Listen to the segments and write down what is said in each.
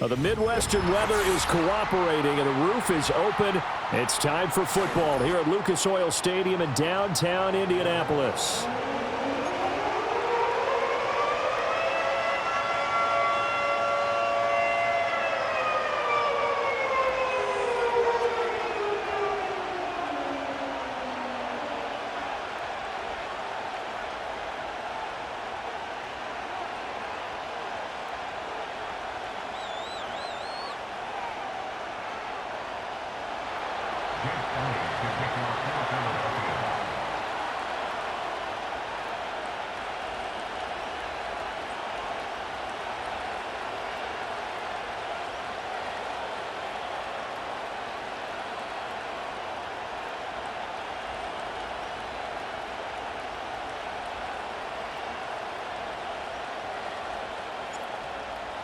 Well, the Midwestern weather is cooperating and the roof is open. It's time for football here at Lucas Oil Stadium in downtown Indianapolis.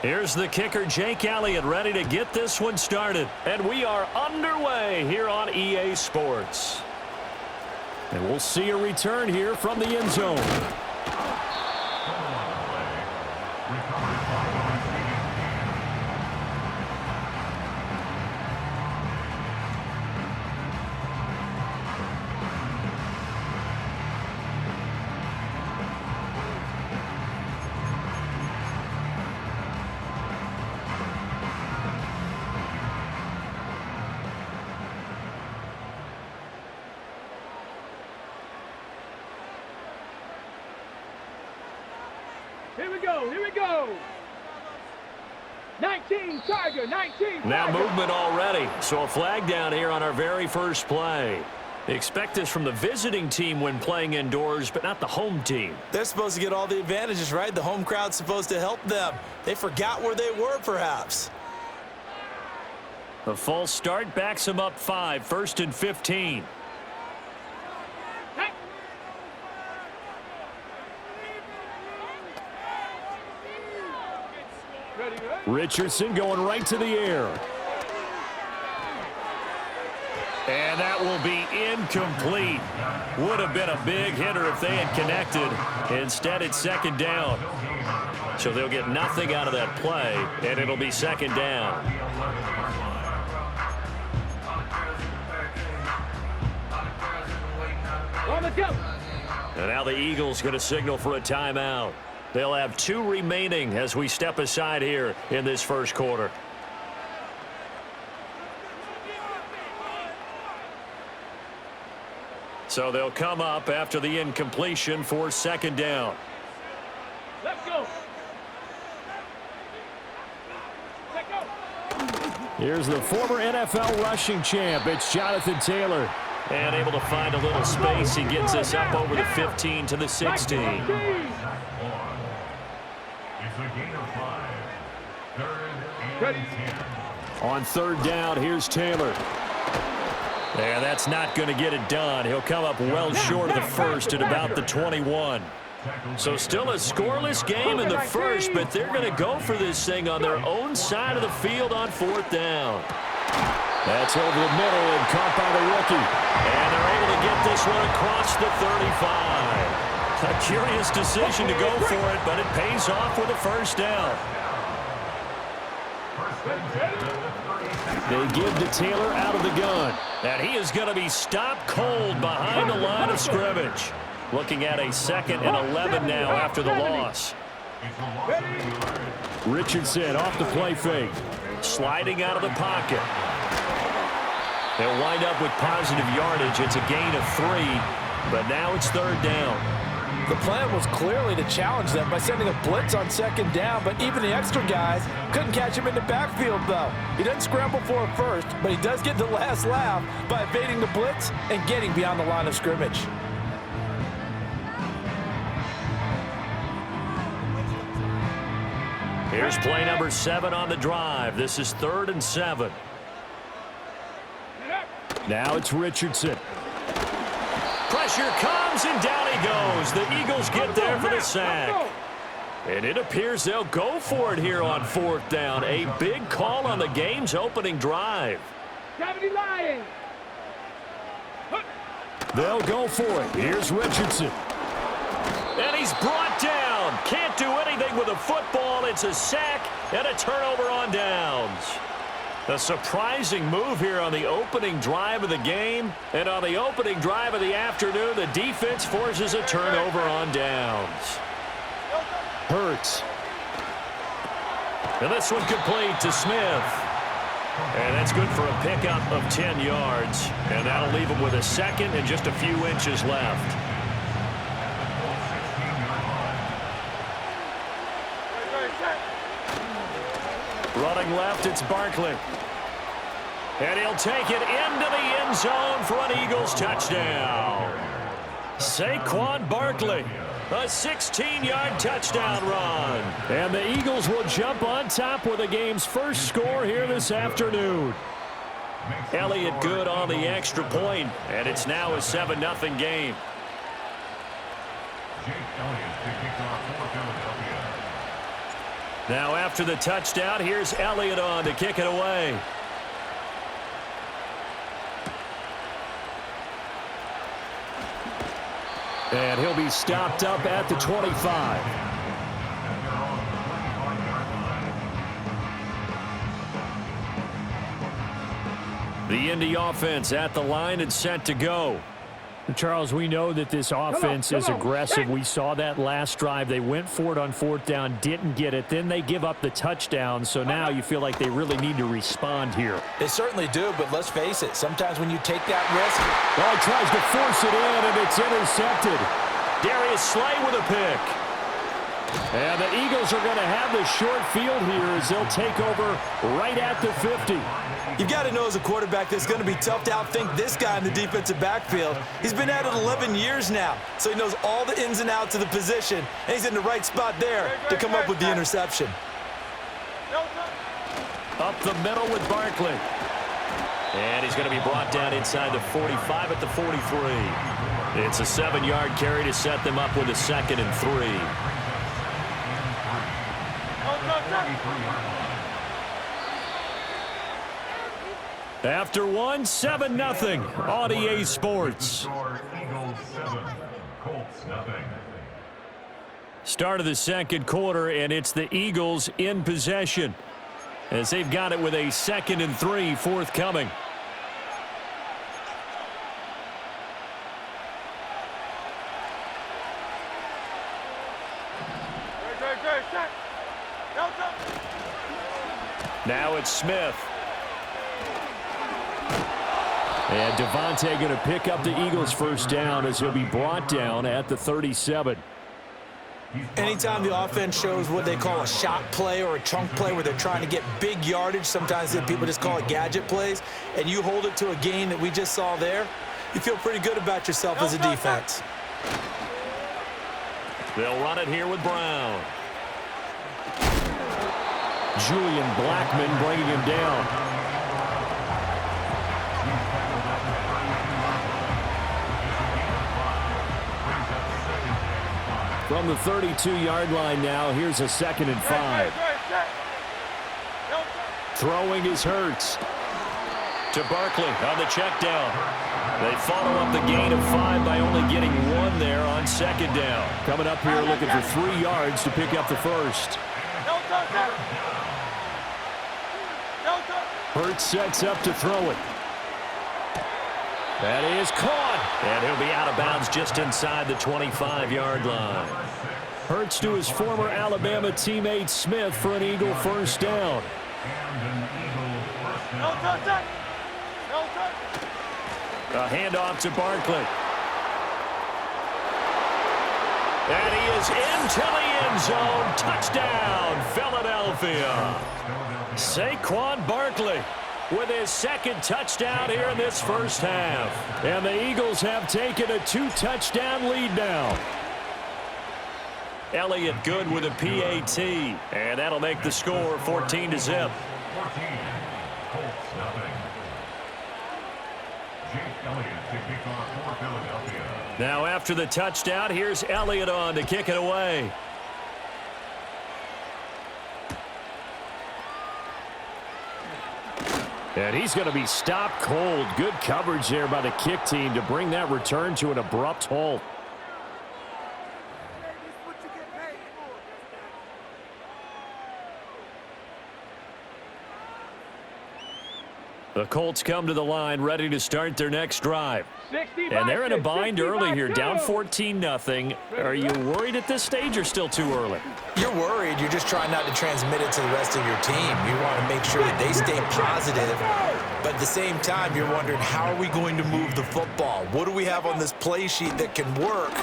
Here's the kicker, Jake Elliott, ready to get this one started. And we are underway here on EA Sports. And we'll see a return here from the end zone. Here we go. 19, Tiger, 19. Now movement already. So a flag down here on our very first play. They expect this from the visiting team when playing indoors, but not the home team. They're supposed to get all the advantages, right? The home crowd's supposed to help them. They forgot where they were, perhaps. The false start backs them up 5, 1st and 15. Richardson going right to the air. And that will be incomplete. Would have been a big hitter if they had connected. Instead, it's second down. So they'll get nothing out of that play, and it'll be second down. And now the Eagles going to signal for a timeout. They'll have 2 remaining as we step aside here in this first quarter. So they'll come up after the incompletion for second down. Let's go. Here's the former NFL rushing champ. It's Jonathan Taylor. And able to find a little space. He gets us up over the 15 to the 16. On third down, here's Taylor. And that's not going to get it done. He'll come up well short of the first at about the 21. So still a scoreless game in the first, but they're going to go for this thing on their own side of the field on fourth down. That's over the middle and caught by the rookie. And they're able to get this one across the 35. A curious decision to go for it, but it pays off with a first down. They give to Taylor out of the gun. And he is going to be stopped cold behind the line of scrimmage. Looking at a 2nd and 11 now after the loss. Richardson off the play fake. Sliding out of the pocket. They'll wind up with positive yardage. It's a gain of 3, but now it's third down. The plan was clearly to challenge them by sending a blitz on second down, but even the extra guys couldn't catch him in the backfield, though. He doesn't scramble for it first, but he does get the last laugh by evading the blitz and getting beyond the line of scrimmage. Here's play number 7 on the drive. This is 3rd and 7. Now it's Richardson. Pressure comes, and down he goes. The Eagles get there for the sack. And it appears they'll go for it here on fourth down. A big call on the game's opening drive. They'll go for it. Here's Richardson. And he's brought down. Can't do anything with a football. It's a sack, And a turnover on downs. A surprising move here on the opening drive of the game. And on the opening drive of the afternoon, the defense forces a turnover on downs. Hurts. And this one complete to Smith. And that's good for a pickup of 10 yards. And that'll leave him with a second and just a few inches left. Running left, it's Barkley. And he'll take it into the end zone for an Eagles touchdown. Saquon Barkley, a 16-yard touchdown run. And the Eagles will jump on top with the game's first score here this afternoon. Elliott good on the extra point, and it's now a 7-0 game. Now after the touchdown, here's Elliott on to kick it away. And he'll be stopped up at the 25. The Indy offense at the line and set to go. Charles, we know that this offense is aggressive. We saw that last drive. They went for it on fourth down, didn't get it. Then they give up the touchdown. So now you feel like they really need to respond here. They certainly do, but let's face it. Sometimes when you take that risk. Well, he tries to force it in, and it's intercepted. Darius Slay with a pick. And the Eagles are going to have the short field here as they'll take over right at the 50. You've got to know as a quarterback that it's going to be tough to outthink this guy in the defensive backfield. He's been at it 11 years now, so he knows all the ins and outs of the position, and he's in the right spot there to come up with the interception. Up the middle with Barkley. And he's going to be brought down inside the 45 at the 43. It's a 7-yard carry to set them up with a 2nd and 3. After one, 7-0 on EA Sports. Start of the second quarter, and it's the Eagles in possession as they've got it with a 2nd and 3 forthcoming. Now it's Smith. And Devontae going to pick up the Eagles' first down as he'll be brought down at the 37. Anytime the offense shows what they call a shot play or a chunk play where they're trying to get big yardage, sometimes people just call it gadget plays, and you hold it to a gain that we just saw there, you feel pretty good about yourself as a defense. They'll run it here with Brown. Julian Blackman bringing him down. From the 32-yard line now, here's a 2nd and 5. Throwing is Hurts. To Barkley on the check down. They follow up the gain of 5 by only getting 1 there on 2nd down. Coming up here looking for 3 yards to pick up the first. Hurts sets up to throw it. That is caught. And he'll be out of bounds just inside the 25-yard line. Hurts to his former Alabama teammate Smith for an Eagle first down. A handoff to Barkley. And he is into the end zone. Touchdown, Philadelphia. Saquon Barkley with his 2nd touchdown here in this first half. And the Eagles have taken a 2-touchdown lead now. Elliott good with a PAT. And that'll make the score 14-0. Now after the touchdown, here's Elliott on to kick it away. And he's going to be stopped cold. Good coverage there by the kick team to bring that return to an abrupt halt. The Colts come to the line ready to start their next drive. And they're in a bind early here, down 14-0. Are you worried at this stage or still too early? You're worried. You're just trying not to transmit it to the rest of your team. You want to make sure that they stay positive. But at the same time, you're wondering, how are we going to move the football? What do we have on this play sheet that can work?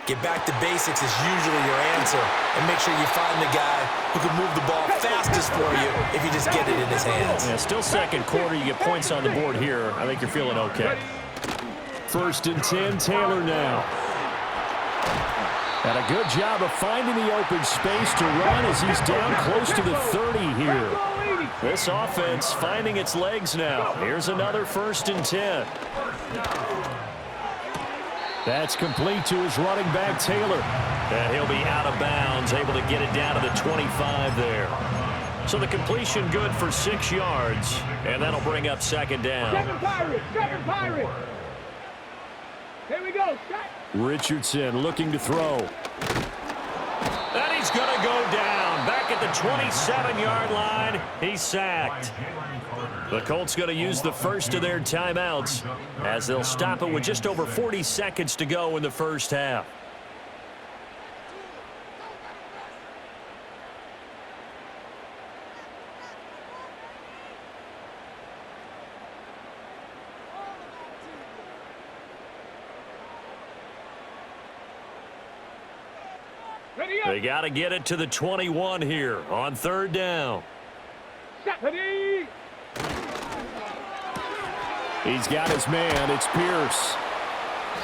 Get back to basics is usually your answer. And make sure you find the guy who can move the ball fastest for you if you just get it in his hands. Yeah, still second quarter. You get points on the board here. I think you're feeling okay. 1st and 10, Taylor now. And a good job of finding the open space to run as he's down close to the 30 here. This offense finding its legs now. Here's another 1st and 10. That's complete to his running back, Taylor. And he'll be out of bounds, able to get it down to the 25 there. So the completion good for 6 yards, and that'll bring up 2nd down. Second pirate. Here we go. Richardson looking to throw. And he's going to go down. Back at the 27-yard line, he's sacked. The Colts going to use the first of their timeouts as they'll stop it with just over 40 seconds to go in the first half. They got to get it to the 21 here on 3rd down. He's got his man. It's Pierce.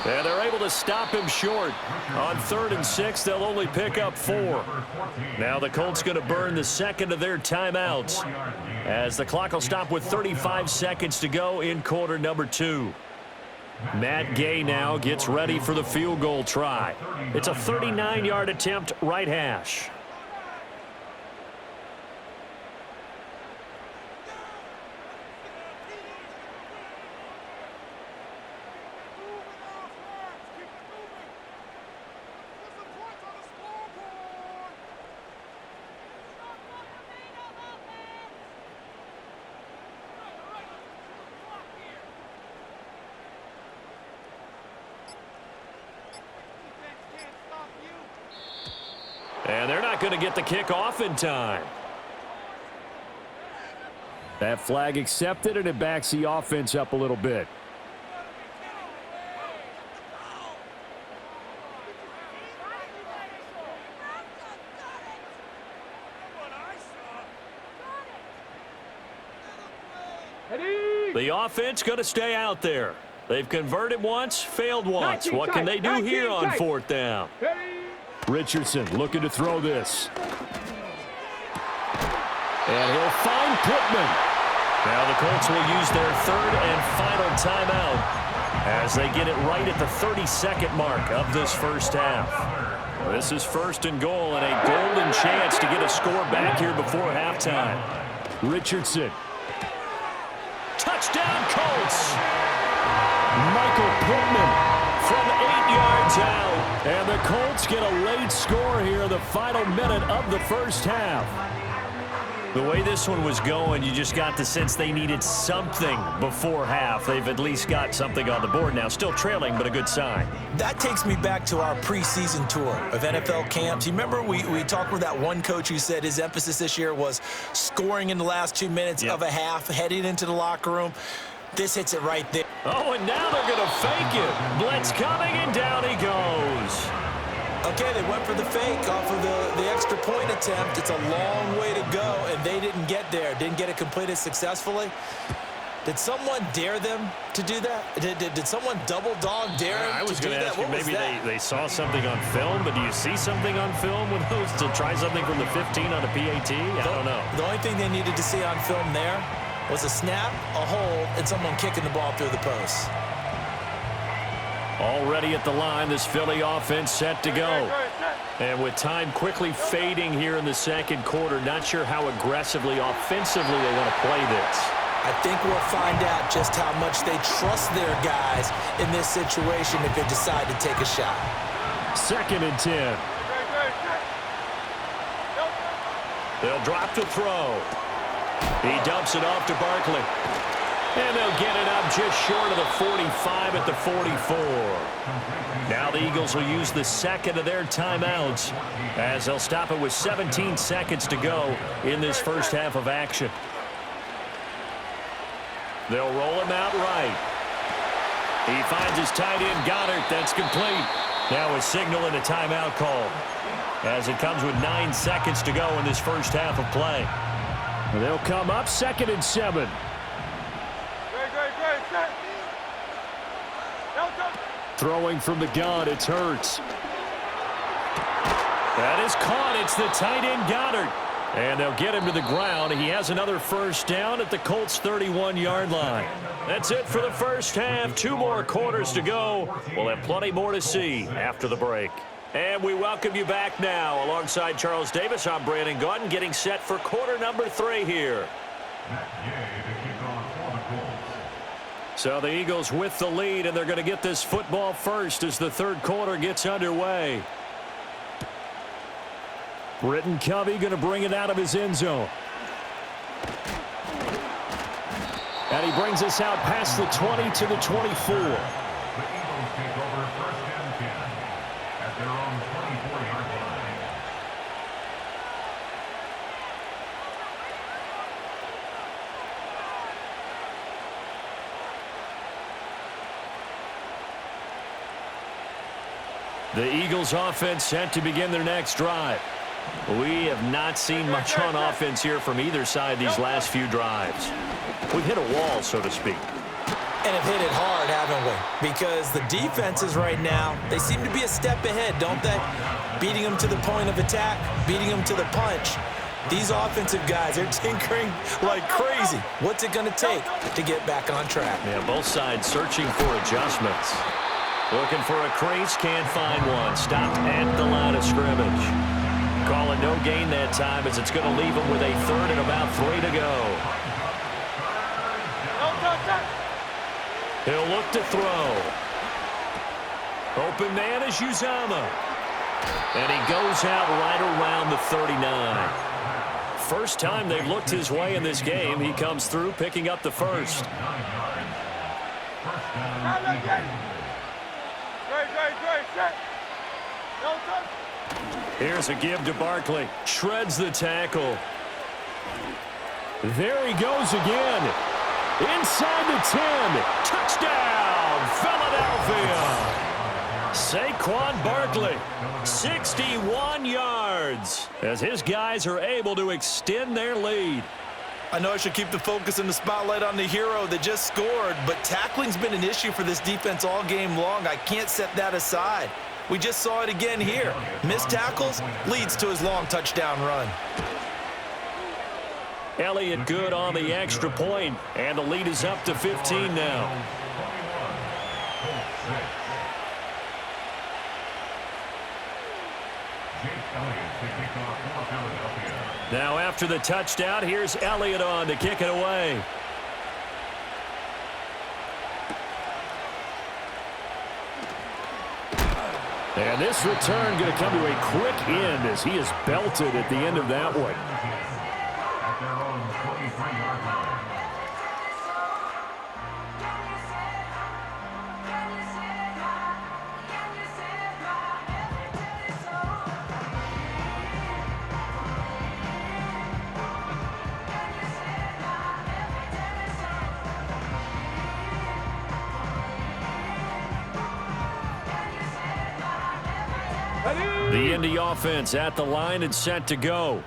And they're able to stop him short. On 3rd and 6, they'll only pick up 4. Now the Colts going to burn the 2nd of their timeouts as the clock will stop with 35 seconds to go in quarter number 2. Matt Gay now gets ready for the field goal try. It's a 39-yard attempt, right hash. And they're not going to get the kick off in time. That flag accepted, and it backs the offense up a little bit. The offense going to stay out there. They've converted once, failed once. What can they do here on 4th down? Richardson looking to throw this. And he'll find Pittman. Now the Colts will use their 3rd and final timeout as they get it right at the 32nd mark of this first half. This is 1st and goal and a golden chance to get a score back here before halftime. Richardson. Touchdown Colts. Michael Pittman from 8 yards out. And the Colts get a late score here in the final minute of the first half. The way this one was going, you just got the sense they needed something before half. They've at least got something on the board now. Still trailing, but a good sign. That takes me back to our preseason tour of NFL camps. You remember we talked with that one coach who said his emphasis this year was scoring in the last 2 minutes of a half, heading into the locker room. This hits it right there. Oh, and now they're going to fake it. Blitz coming, and down he goes. Okay, they went for the fake off of the extra point attempt. It's a long way to go, and they didn't get there. Didn't get it completed successfully. Did someone dare them to do that? Did someone double dog dare them to do that? I was going to ask you, maybe they saw something on film, but do you see something on film with those to try something from the 15 on a PAT? I don't know. The only thing they needed to see on film there was a snap, a hold, and someone kicking the ball through the post. Already at the line, this Philly offense set to go. And with time quickly fading here in the second quarter, not sure how aggressively, offensively they want to play this. I think we'll find out just how much they trust their guys in this situation if they decide to take a shot. 2nd and 10. They'll drop to throw. He dumps it off to Barkley. And they'll get it up just short of the 45 at the 44. Now the Eagles will use the second of their timeouts as they'll stop it with 17 seconds to go in this first half of action. They'll roll him out right. He finds his tight end, Goddard. That's complete. Now a signal and a timeout call as it comes with 9 seconds to go in this first half of play. They'll come up 2nd and 7. Throwing from the gun, it's Hurts. That is caught. It's the tight end, Goddard. And they'll get him to the ground. He has another first down at the Colts' 31-yard line. That's it for the first half. 2 more quarters to go. We'll have plenty more to see after the break. And we welcome you back now. Alongside Charles Davis, I'm Brandon Gaudin, getting set for quarter number 3 here. So the Eagles with the lead, and they're going to get this football first as the third quarter gets underway. Britton Covey going to bring it out of his end zone. And he brings us out past the 20 to the 24. The Eagles take over 1st and 10 at their own 24-yard line. The Eagles offense set to begin their next drive. We have not seen much on offense here from either side these last few drives. We've hit a wall, so to speak. And have hit it hard, haven't we? Because the defenses right now, they seem to be a step ahead, don't they? Beating them to the point of attack, beating them to the punch. These offensive guys, they're tinkering like crazy. What's it going to take to get back on track? Yeah, both sides searching for adjustments. Looking for a crease, can't find one. Stopped at the line of scrimmage. Call it no gain that time as it's going to leave him with a 3rd and about 3 to go. He'll look to throw. Open man is Uzama. And he goes out right around the 39. First time they've looked his way in this game. He comes through picking up the first. Here's a give to Barkley. Shreds the tackle. There he goes again. Inside the 10. Touchdown, Philadelphia. Saquon Barkley, 61 yards, as his guys are able to extend their lead. I know I should keep the focus and the spotlight on the hero that just scored, but tackling's been an issue for this defense all game long. I can't set that aside. We just saw it again here. Missed tackles leads to his long touchdown run. Elliott good on the extra point, and the lead is up to 15 now. Now after the touchdown, here's Elliott on to kick it away. And this return going to come to a quick end as he is belted at the end of that one. At their own 23-yard line. The Indy offense at the line and set to go.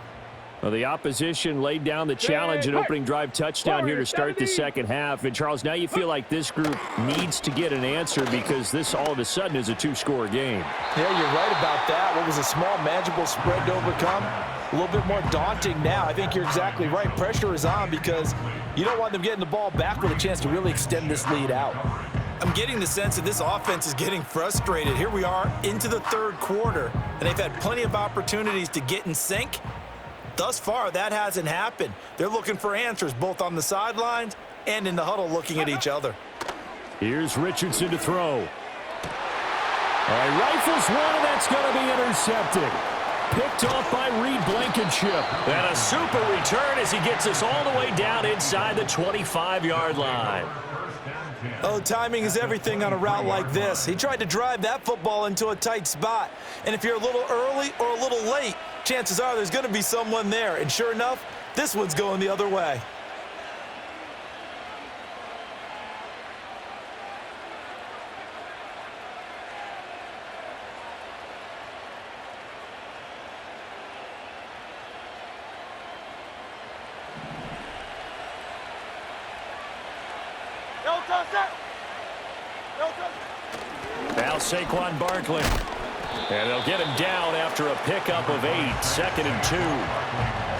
Well, the opposition laid down the challenge and opening drive touchdown here to start the second half. And, Charles, now you feel like this group needs to get an answer because this all of a sudden is a 2-score game. Yeah, you're right about that. What was a small, manageable spread to overcome, a little bit more daunting now. I think you're exactly right. Pressure is on because you don't want them getting the ball back with a chance to really extend this lead out. I'm getting the sense that this offense is getting frustrated. Here we are into the third quarter, and they've had plenty of opportunities to get in sync. Thus far, that hasn't happened. They're looking for answers both on the sidelines and in the huddle looking at each other. Here's Richardson to throw. All right, rifles one, and that's going to be intercepted. Picked off by Reed Blankenship. And a super return as he gets us all the way down inside the 25-yard line. Oh, timing is everything on a route like this. He tried to drive that football into a tight spot. And if you're a little early or a little late, chances are there's going to be someone there. And sure enough, this one's going the other way. Now Saquon Barkley. And they'll get him down after a pickup of 8, 2nd and 2.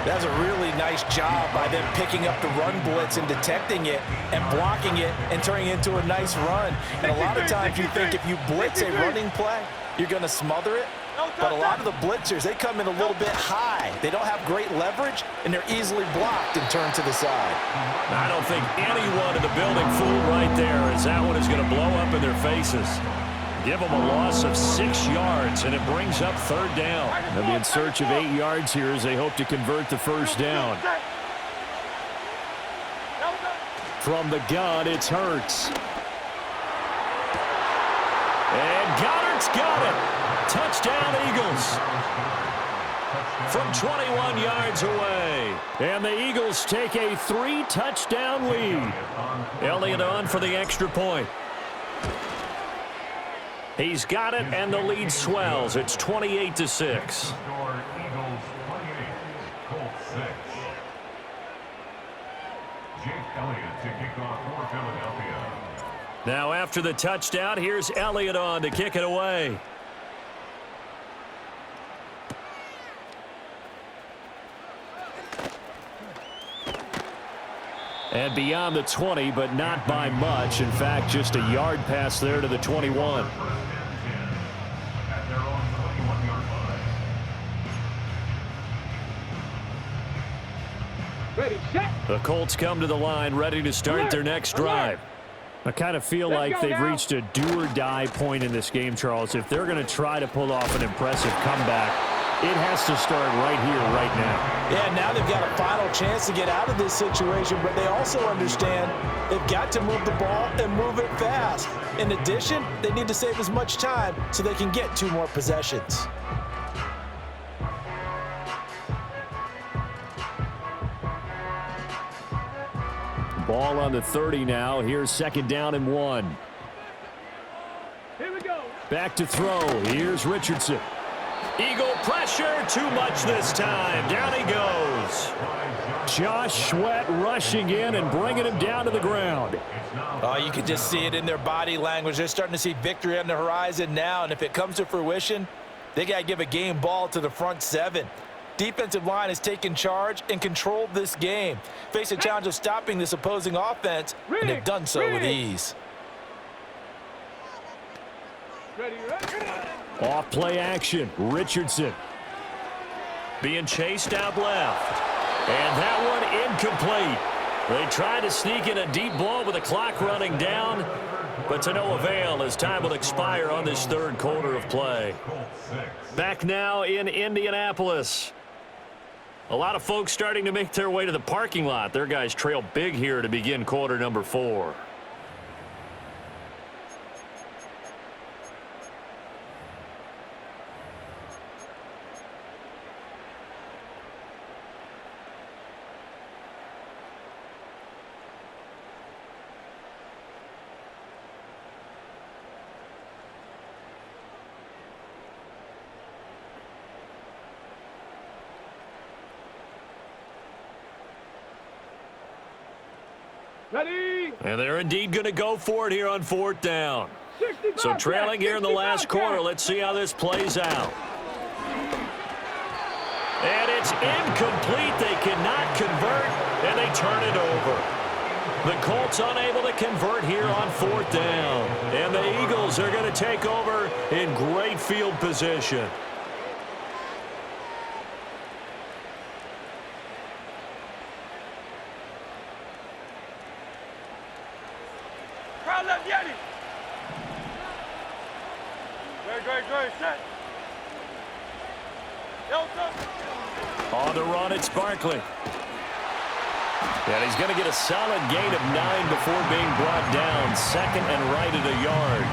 That's a really nice job by them picking up the run blitz and detecting it and blocking it and turning it into a nice run. And a lot of times you think if you blitz a running play, you're going to smother it. But a lot of the blitzers, they come in a little bit high. They don't have great leverage, and they're easily blocked and turned to the side. I don't think anyone in the building fooled right there, as that one is going to blow up in their faces. Give them a loss of 6 yards, and it brings up 3rd down. They'll be in search of 8 yards here as they hope to convert the 1st down. From the gun, it's Hurts. And Goddard's got it. Touchdown, Eagles. From 21 yards away. And the Eagles take a 3-touchdown lead. Elliott on for the extra point. He's got it, and the lead swells. It's 28-6. Eagles 28, Colts 6. Jake Elliott to kick off for Philadelphia. Now after the touchdown, here's Elliott on to kick it away. And beyond the 20, but not by much. In fact, just a yard pass there to the 21. At their own 21-yard line. Ready, set. The Colts come to the line ready to start their next drive. I kind of feel like they've reached a do-or-die point in this game, Charles. If they're going to try to pull off an impressive comeback, it has to start right here, right now. Yeah, now they've got a final chance to get out of this situation, but they also understand they've got to move the ball and move it fast. In addition, they need to save as much time so they can get 2 more possessions. Ball on the 30 now. Here's 2nd down and 1. Here we go. Back to throw. Here's Richardson. Eagle pressure, too much this time. Down he goes. Josh Sweat rushing in and bringing him down to the ground. Oh, you can just see it in their body language. They're starting to see victory on the horizon now, and if it comes to fruition, they got to give a game ball to the front 7. Defensive line has taken charge and controlled this game. Face a challenge of stopping this opposing offense, and they've done so with ease. Ready, ready. Off play action. Richardson. Being chased out left. And that one incomplete. They tried to sneak in a deep ball with the clock running down, but to no avail as time will expire on this 3rd quarter of play. Back now in Indianapolis. A lot of folks starting to make their way to the parking lot. Their guys trail big here to begin quarter number 4. Ready. And they're indeed going to go for it here on 4th down. So trailing here in the last quarter. Let's see how this plays out. And it's incomplete. They cannot convert, and they turn it over. The Colts unable to convert here on 4th down. And the Eagles are going to take over in great field position. On the run, it's Barkley. And he's going to get a solid gain of 9 before being brought down. Second and right at a yard.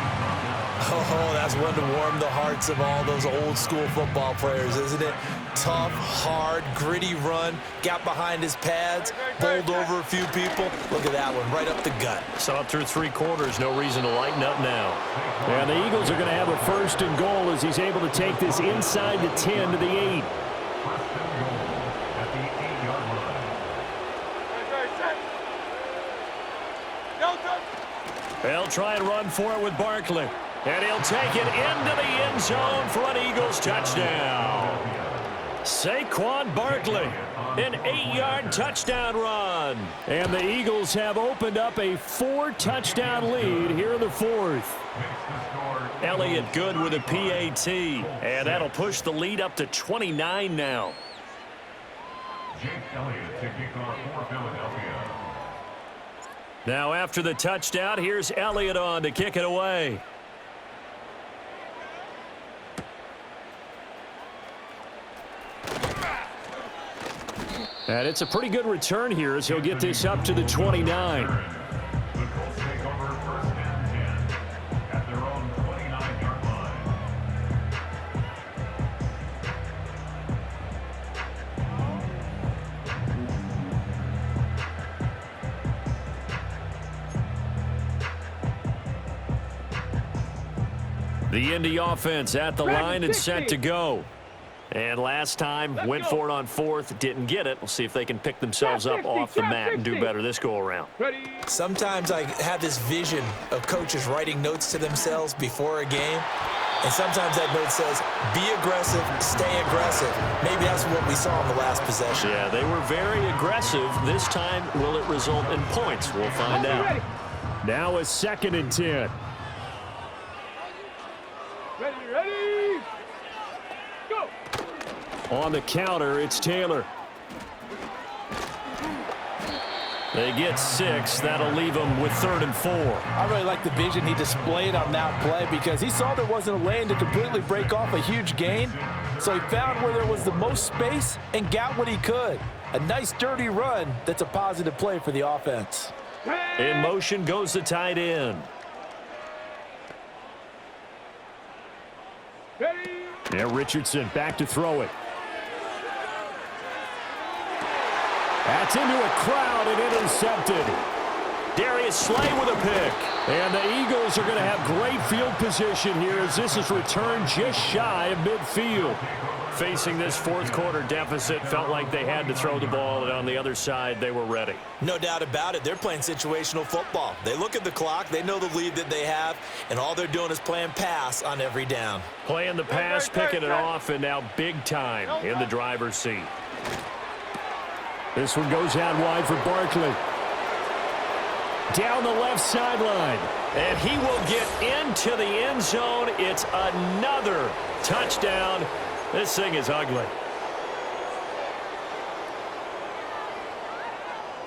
Oh, that's one to warm the hearts of all those old school football players, isn't it? Tough, hard, gritty run. Got behind his pads, bowled over a few people. Look at that one, right up the gut. So up through 3 quarters, no reason to lighten up now. And the Eagles are going to have a first and goal as he's able to take this inside the 10 to the 8. First and goal at the 8-yard line. They'll try and run for it with Barkley. And he'll take it into the end zone for an Eagles touchdown. Saquon Barkley, an 8-yard touchdown run. And the Eagles have opened up a 4-touchdown lead here in the 4th. Elliott good with a PAT. And that'll push the lead up to 29 now. Jake Elliott to kick off for Philadelphia. Now after the touchdown, here's Elliott on to kick it away. And it's a pretty good return here as he'll get this up to the 29. The Colts take over first and 10 at their own 29-yard line. The Indy offense at the line and set to go. And last time, went for it on 4th, didn't get it. We'll see if they can pick themselves up off the mat and do better this go-around. Sometimes I have this vision of coaches writing notes to themselves before a game. And sometimes that note says, be aggressive, stay aggressive. Maybe that's what we saw in the last possession. Yeah, they were very aggressive. This time, will it result in points? We'll find out. Now a 2nd and 10. Ready, go! On the counter, it's Taylor. They get 6. That'll leave them with 3rd and 4. I really like the vision he displayed on that play because he saw there wasn't a lane to completely break off a huge gain. So he found where there was the most space and got what he could. A nice, dirty run that's a positive play for the offense. In motion goes the tight end. Ready, Now Richardson back to throw it. That's into a crowd and intercepted. Darius Slay with a pick. And the Eagles are going to have great field position here as this is returned just shy of midfield. Facing this 4th quarter deficit, felt like they had to throw the ball, and on the other side, they were ready. No doubt about it. They're playing situational football. They look at the clock. They know the lead that they have, and all they're doing is playing pass on every down. Playing the pass, picking it off, and now big time in the driver's seat. This one goes out wide for Barkley. Down the left sideline. And he will get into the end zone. It's another touchdown. This thing is ugly.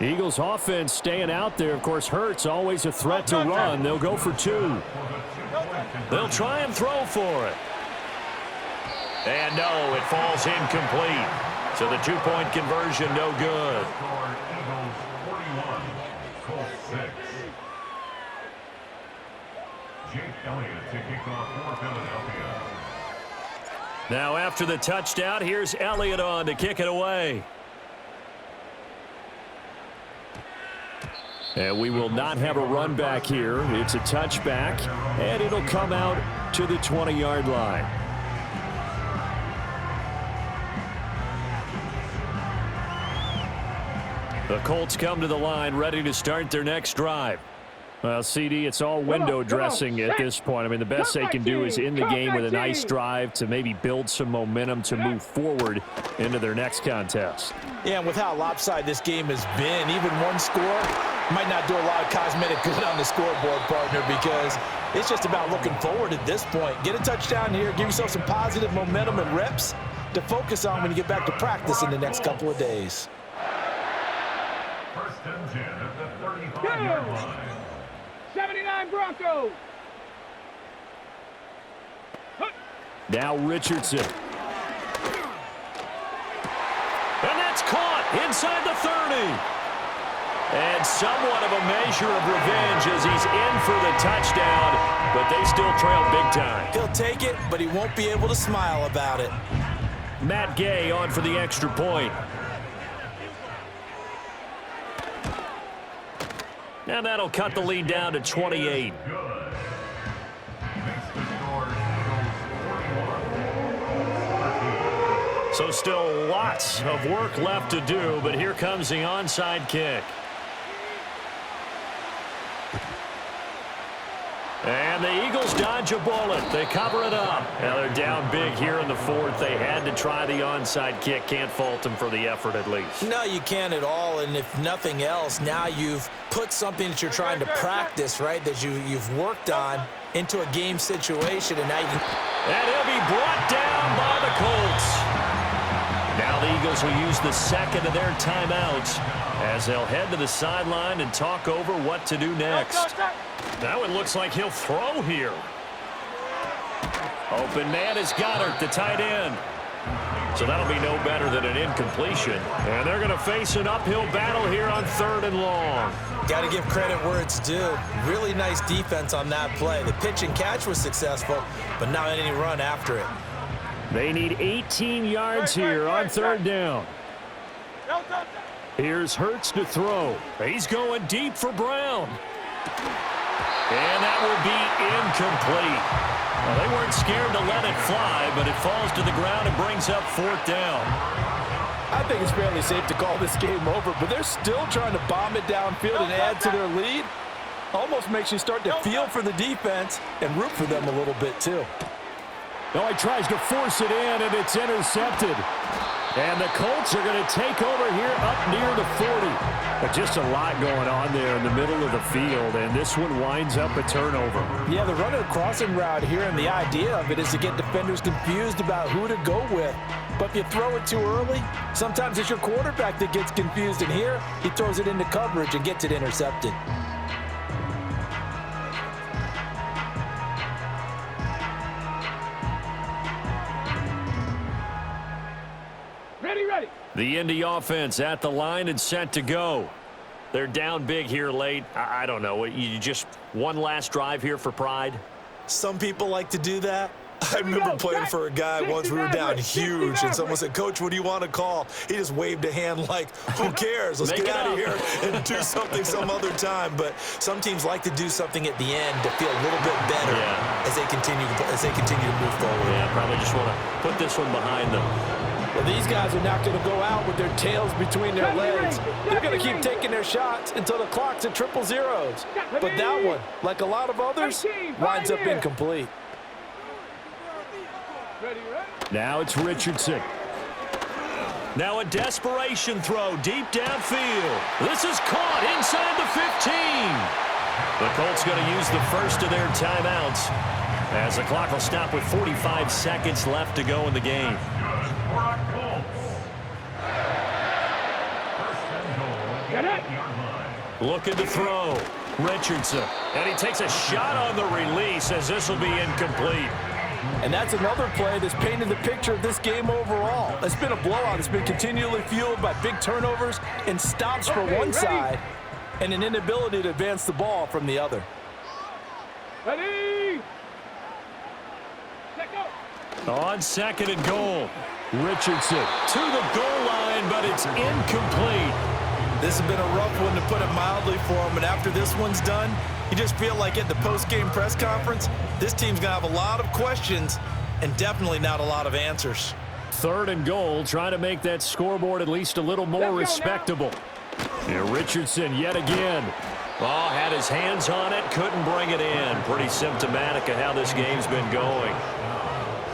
Eagles offense staying out there. Of course, Hurts always a threat to run. They'll go for 2. They'll try and throw for it. And no, it falls incomplete. So the 2-point conversion no good. Eagles 41, Colts 6. Jake Elliott to kick off for Philadelphia. Now after the touchdown, here's Elliott on to kick it away. And we will not have a run back here. It's a touchback, and it'll come out to the 20-yard line. The Colts come to the line ready to start their next drive. Well, CD, it's all window dressing at this point. I mean, the best they can do is end the game with a nice drive to maybe build some momentum to move forward into their next contest. Yeah, and with how lopsided this game has been, even one score might not do a lot of cosmetic good on the scoreboard, partner, because it's just about looking forward at this point. Get a touchdown here, give yourself some positive momentum and reps to focus on when you get back to practice in the next couple of days. First and 10 at the 35-yard line. 79 Broncos. Now Richardson. inside the 30. And somewhat of a measure of revenge as he's in for the touchdown, but they still trail big time. He'll take it, but he won't be able to smile about it. Matt Gay on for the extra point. And that'll cut the lead down to 28. So still lots of work left to do, but here comes the onside kick. And the Eagles dodge a bullet. They cover it up. Now they're down big here in the fourth. They had to try the onside kick. Can't fault them for the effort at least. No, you can't at all. And if nothing else, now you've put something that you're trying to practice, right, that you've worked on into a game situation. And now you can... And he'll be brought down by the Colts. Now the Eagles will use the second of their timeouts as they'll head to the sideline and talk over what to do next. Now it looks like he'll throw here. Open man is Goddard, the tight end. So that'll be no better than an incompletion. And they're going to face an uphill battle here on 3rd and long. Got to give credit where it's due. Really nice defense on that play. The pitch and catch was successful, but not any run after it. They need 18 yards here on 3rd down. Here's Hurts to throw. He's going deep for Brown. And that will be incomplete. Well, they weren't scared to let it fly, but it falls to the ground and brings up 4th down. I think it's fairly safe to call this game over, but they're still trying to bomb it downfield and add to their lead. Almost makes you start to feel for the defense and root for them a little bit, too. No, he tries to force it in, and it's intercepted. And the Colts are going to take over here up near the 40. But just a lot going on there in the middle of the field, and this one winds up a turnover. Yeah, they're running a crossing route here, and the idea of it is to get defenders confused about who to go with. But if you throw it too early, sometimes it's your quarterback that gets confused, and here he throws it into coverage and gets it intercepted. Ready. The Indy offense at the line and set to go. They're down big here late. I don't know. You just one last drive here for pride? Some people like to do that. I remember playing for a guy once. We were down huge, and someone said, "Coach, what do you want to call?" He just waved a hand like, "Who cares? Let's get out of here and do something some other time." But some teams like to do something at the end to feel a little bit better as they continue to move forward. Yeah, probably just want to put this one behind them. Well, these guys are not going to go out with their tails between their legs. They're going to keep taking their shots until the clock's at 000. But that one, like a lot of others, winds up incomplete. Now it's Richardson. Now a desperation throw deep downfield. This is caught inside the 15. The Colts going to use the first of their timeouts as the clock will stop with 45 seconds left to go in the game. Looking to throw. Richardson. And he takes a shot on the release as this will be incomplete. And that's another play that's painted the picture of this game overall. It's been a blowout. It's been continually fueled by big turnovers and stops for one side and an inability to advance the ball from the other. Ready. On 2nd and goal. Richardson to the goal line, but it's incomplete. This has been a rough one, to put it mildly, for him. And after this one's done, you just feel like at the post-game press conference, this team's going to have a lot of questions and definitely not a lot of answers. 3rd and goal, trying to make that scoreboard at least a little more respectable. Here, Richardson yet again. Oh, had his hands on it, couldn't bring it in. Pretty symptomatic of how this game's been going.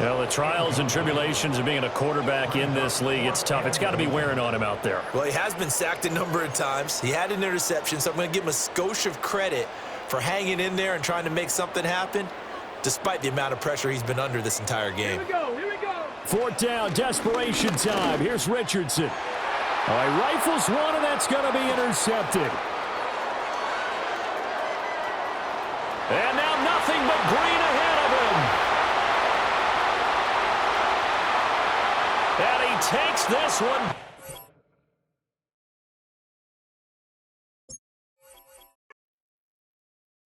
Well, the trials and tribulations of being a quarterback in this league, it's tough. It's got to be wearing on him out there. Well, he has been sacked a number of times. He had an interception, so I'm going to give him a skosh of credit for hanging in there and trying to make something happen, despite the amount of pressure he's been under this entire game. Here we go. 4th down, desperation time. Here's Richardson. All right, rifles one, and that's going to be intercepted. And now nothing but green ahead of him. And he takes this one